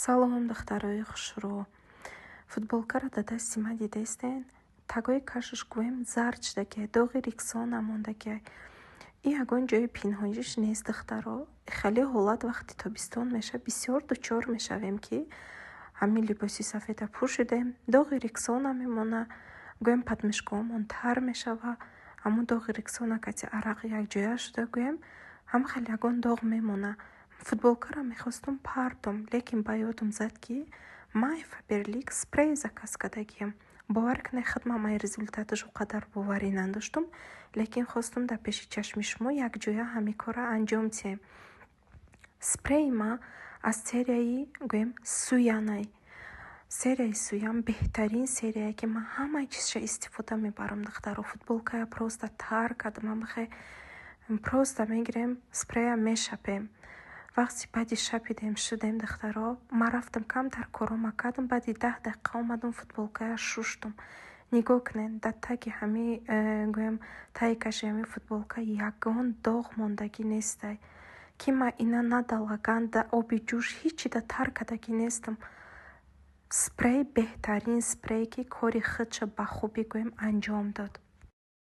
Салом, духтарои хушро. Футболкаро да дасти ма дидестен? Тагои кашиш гӯем зард шудаги, доғи риксон намондаги. И ягон ҷои пинҳоиш нест, духтаро. Хеле ҳолат вақти тобистон меша бисёр дучор мешавем ки ҳамин либоси сафеда пӯшидем, доғи риксона мемона, гӯем падмишкаҳомон тар мешава, ҳамун доғи риксона кати арақ якҷоя шуда гӯем, ҳам хеле ягон доғ мемона. Футболкаро мехостум партом, лекин ба ёдум зад ки май Фаберлик спрей заказ кардагиям. Бовар кунед, хидмат май результаташо қадар боварӣ надоштум, лекин хостум дар пеши чашми шумо якҷоя ҳамин корро анҷом диҳем. Спрей ма аз серияи гӯем Суянай. Серияи Суян беҳтарин серияе ки ман ҳамаи чизша истифода мебарам, духтаро. Футболкая просто тар кардам, просто мегирем, спрея мешапем. Вақти баъди шапидем шудем, духтаро, ман рафтам камтар корома кардам, баъди 10 дақиқа омадам футболкая шуштум. Нигоҳ кунед, дар таги ҳамин гӯем таги каши ҳамин футболка ягон доғ мондагӣ нестай. Ки ман ина на да лаган, да оби ҷӯш ҳичи да тар кардагӣ нестам. Спрей беҳтарин спрей ки кори худша ба хубӣ гӯем анҷом дод.